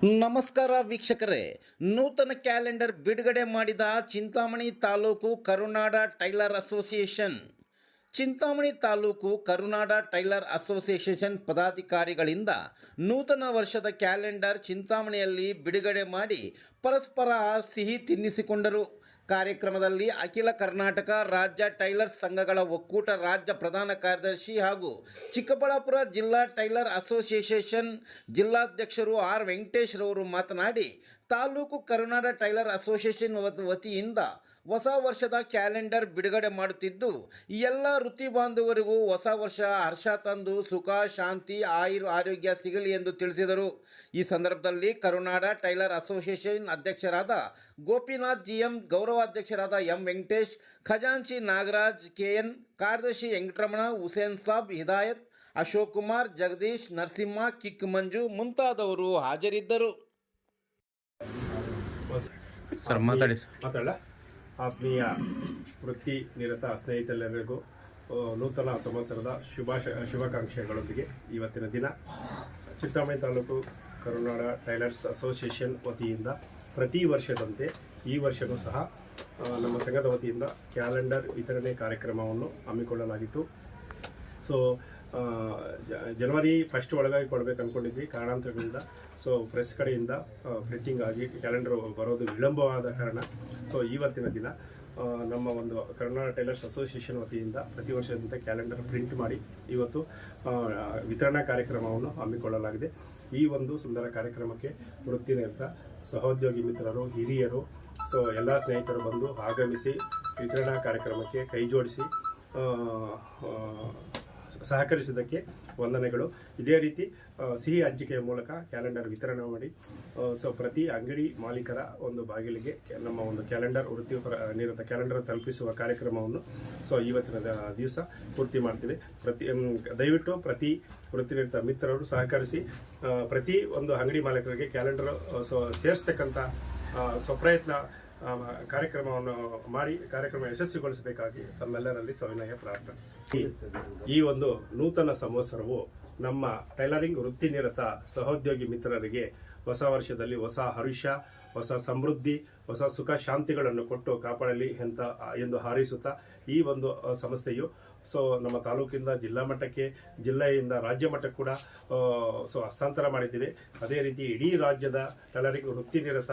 ನಮಸ್ಕಾರ ವೀಕ್ಷಕರೇ, ನೂತನ ಕ್ಯಾಲೆಂಡರ್ ಬಿಡುಗಡೆ ಮಾಡಿದ ಚಿಂತಾಮಣಿ ತಾಲೂಕು ಕರುನಾಡ ಟೈಲರ್ ಅಸೋಸಿಯೇಷನ್. ಚಿಂತಾಮಣಿ ತಾಲೂಕು ಕರುನಾಡ ಟೈಲರ್ ಅಸೋಸಿಯೇಷನ್ ಪದಾಧಿಕಾರಿಗಳಿಂದ ನೂತನ ವರ್ಷದ ಕ್ಯಾಲೆಂಡರ್ ಚಿಂತಾಮಣಿಯಲ್ಲಿ ಬಿಡುಗಡೆ ಮಾಡಿ ಪರಸ್ಪರ ಸಿಹಿ ತಿನ್ನಿಸಿಕೊಂಡರು. ಕಾರ್ಯಕ್ರಮದಲ್ಲಿ ಅಖಿಲ ಕರ್ನಾಟಕ ರಾಜ್ಯ ಟೈಲರ್ಸ್ ಸಂಘಗಳ ಒಕ್ಕೂಟ ರಾಜ್ಯ ಪ್ರಧಾನ ಕಾರ್ಯದರ್ಶಿ ಹಾಗೂ ಚಿಕ್ಕಬಳ್ಳಾಪುರ ಜಿಲ್ಲಾ ಟೈಲರ್ ಅಸೋಸಿಯೇಷನ್ ಜಿಲ್ಲಾಧ್ಯಕ್ಷರು ಆರ್ ವೆಂಕಟೇಶ್ ರವರು ಮಾತನಾಡಿ, ತಾಲೂಕು ಕರುನಾಡ ಟೈಲರ್ ಅಸೋಸಿಯೇಷನ್ ವತಿಯಿಂದ ಹೊಸ ವರ್ಷದ ಕ್ಯಾಲೆಂಡರ್ ಬಿಡುಗಡೆ ಮಾಡುತ್ತಿದ್ದು, ಎಲ್ಲ ವೃತ್ತಿ ಬಾಂಧವರಿಗೂ ಹೊಸ ವರ್ಷ ಹರ್ಷ ತಂದು ಸುಖ ಶಾಂತಿ ಆರೋಗ್ಯ ಸಿಗಲಿ ಎಂದು ತಿಳಿಸಿದರು. ಈ ಸಂದರ್ಭದಲ್ಲಿ ಕರುನಾಡ ಟೈಲರ್ ಅಸೋಸಿಯೇಷನ್ ಅಧ್ಯಕ್ಷರಾದ ಗೋಪಿನಾಥ್ ಜಿಎಂ, ಗೌರವಾಧ್ಯಕ್ಷರಾದ ಎಂ ವೆಂಕಟೇಶ್, ಖಜಾಂಚಿ ನಾಗರಾಜ್ ಕೆಎನ್, ಕಾರ್ಯದರ್ಶಿ ವೆಂಕಟರಮಣ, ಹುಸೇನ್ ಸಾಬ್, ಹಿದಾಯತ್, ಅಶೋಕ್ ಕುಮಾರ್, ಜಗದೀಶ್, ನರಸಿಂಹ, ಕಿಕ್ ಮಂಜು ಮುಂತಾದವರು ಹಾಜರಿದ್ದರು. ಆತ್ಮೀಯ ವೃತ್ತಿ ನಿರತ ಸ್ನೇಹಿತರೆಲ್ಲರಿಗೂ ನೂತನ ಸಂವತ್ಸರದ ಶುಭಾಕಾಂಕ್ಷೆಗಳೊಂದಿಗೆ ಇವತ್ತಿನ ದಿನ ಚಿಂತಾಮಣಿ ತಾಲೂಕು ಕರುನಾಡ ಟೈಲರ್ಸ್ ಅಸೋಸಿಯೇಷನ್ ವತಿಯಿಂದ ಪ್ರತಿ ವರ್ಷದಂತೆ ಈ ವರ್ಷವೂ ಸಹ ನಮ್ಮ ಸಂಘದ ವತಿಯಿಂದ ಕ್ಯಾಲೆಂಡರ್ ವಿತರಣೆ ಕಾರ್ಯಕ್ರಮವನ್ನು ಹಮ್ಮಿಕೊಳ್ಳಲಾಗಿತ್ತು. ಸೊ ಜನವರಿ 1 ಒಳಗಾಗಿ ಕೊಡಬೇಕು ಅಂದ್ಕೊಂಡಿದ್ವಿ. ಕಾರಣಾಂತರಗಳಿಂದ ಪ್ರೆಸ್ ಕಡೆಯಿಂದ ಪ್ರಿಂಟಿಂಗ್ ಆಗಿ ಕ್ಯಾಲೆಂಡರ್ ಬರೋದು ವಿಳಂಬವಾದ ಕಾರಣ ಇವತ್ತಿನ ದಿನ ನಮ್ಮ ಒಂದು ಕರ್ನಾಟಕ ಟೈಲರ್ಸ್ ಅಸೋಸಿಯೇಷನ್ ವತಿಯಿಂದ ಪ್ರತಿ ವರ್ಷದಂತೆ ಕ್ಯಾಲೆಂಡರ್ ಪ್ರಿಂಟ್ ಮಾಡಿ ಇವತ್ತು ವಿತರಣಾ ಕಾರ್ಯಕ್ರಮವನ್ನು ಹಮ್ಮಿಕೊಳ್ಳಲಾಗಿದೆ. ಈ ಒಂದು ಸುಂದರ ಕಾರ್ಯಕ್ರಮಕ್ಕೆ ವೃತ್ತಿನಿರತ ಸಹೋದ್ಯೋಗಿ ಮಿತ್ರರು, ಹಿರಿಯರು, ಎಲ್ಲ ಸ್ನೇಹಿತರು ಬಂದು ಆಗಮಿಸಿ ವಿತರಣಾ ಕಾರ್ಯಕ್ರಮಕ್ಕೆ ಕೈ ಜೋಡಿಸಿ ಸಹಕರಿಸಿದ್ದಕ್ಕೆ ವಂದನೆಗಳು. ಇದೇ ರೀತಿ ಸಿಹಿ ಹಂಚಿಕೆಯ ಮೂಲಕ ಕ್ಯಾಲೆಂಡರ್ ವಿತರಣೆ ಮಾಡಿ ಪ್ರತಿ ಅಂಗಡಿ ಮಾಲೀಕರ ಒಂದು ಬಾಗಿಲಿಗೆ ನಮ್ಮ ಒಂದು ಕ್ಯಾಲೆಂಡರ್ ವೃತ್ತಿ ನಿರತ ಕ್ಯಾಲೆಂಡರ್ ತಲುಪಿಸುವ ಕಾರ್ಯಕ್ರಮವನ್ನು ಇವತ್ತಿನ ದಿವಸ ಪೂರ್ತಿ ಮಾಡ್ತೀವಿ. ದಯವಿಟ್ಟು ಪ್ರತಿ ವೃತ್ತಿನಿರತ ಮಿತ್ರರು ಸಹಕರಿಸಿ ಪ್ರತಿ ಒಂದು ಅಂಗಡಿ ಮಾಲೀಕರಿಗೆ ಕ್ಯಾಲೆಂಡರ್ ಸೇರಿಸ್ತಕ್ಕಂಥ ಸ್ವಪ್ರಯತ್ನ ಕಾರ್ಯಕ್ರಮವನ್ನು ಮಾಡಿ ಕಾರ್ಯಕ್ರಮ ಯಶಸ್ವಿಗೊಳಿಸಬೇಕಾಗಿ ತಮ್ಮೆಲ್ಲರಲ್ಲಿ ಸವಿನಯ ಪ್ರಾರ್ಥನೆ. ಈ ಒಂದು ನೂತನ ಸಂವತ್ಸರವು ನಮ್ಮ ಟೈಲರಿಂಗ್ ವೃತ್ತಿನಿರತ ಸಹೋದ್ಯೋಗಿ ಮಿತ್ರರಿಗೆ ಹೊಸ ವರ್ಷದಲ್ಲಿ ಹೊಸ ಹರ್ಷ, ಹೊಸ ಸಮೃದ್ಧಿ, ಹೊಸ ಸುಖ ಶಾಂತಿಗಳನ್ನು ಕೊಟ್ಟು ಕಾಪಾಡಲಿ ಎಂದು ಹಾರೈಸುತ್ತಾ ಈ ಒಂದು ಸಂಸ್ಥೆಯು ನಮ್ಮ ತಾಲೂಕಿಂದ ಜಿಲ್ಲಾ ಮಟ್ಟಕ್ಕೆ, ಜಿಲ್ಲೆಯಿಂದ ರಾಜ್ಯ ಮಟ್ಟಕ್ಕೆ ಕೂಡ ಹಸ್ತಾಂತರ ಮಾಡಿದ್ದೀವಿ. ಅದೇ ರೀತಿ ಇಡೀ ರಾಜ್ಯದ ಟೈಲರಿಂಗ್ ವೃತ್ತಿನಿರತ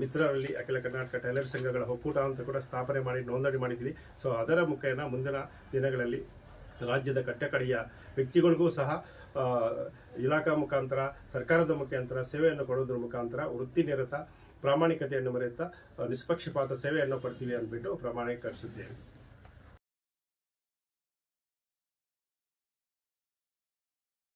ಮಿತ್ರರಲ್ಲಿ ಅಖಿಲ ಕರ್ನಾಟಕ ಟೈಲರ್ ಸಂಘಗಳ ಒಕ್ಕೂಟ ಅಂತ ಕೂಡ ಸ್ಥಾಪನೆ ಮಾಡಿ ನೋಂದಣಿ ಮಾಡಿದ್ವಿ. ಅದರ ಮುಖೇನ ಮುಂದಿನ ದಿನಗಳಲ್ಲಿ ರಾಜ್ಯದ ಕಟ್ಟಕಡೆಯ ವ್ಯಕ್ತಿಗಳಿಗೂ ಸಹ ಇಲಾಖಾ ಮುಖಾಂತರ, ಸರ್ಕಾರದ ಮುಖಾಂತರ ಸೇವೆಯನ್ನು ಕೊಡುವುದರ ಮುಖಾಂತರ ವೃತ್ತಿನಿರತ ಪ್ರಾಮಾಣಿಕತೆಯನ್ನು ಮರೆಯುತ್ತಾ ನಿಷ್ಪಕ್ಷಪಾತ ಸೇವೆಯನ್ನು ಕೊಡ್ತೀವಿ ಅಂದ್ಬಿಟ್ಟು ಪ್ರಮಾಣೀಕರಿಸುತ್ತೇವೆ.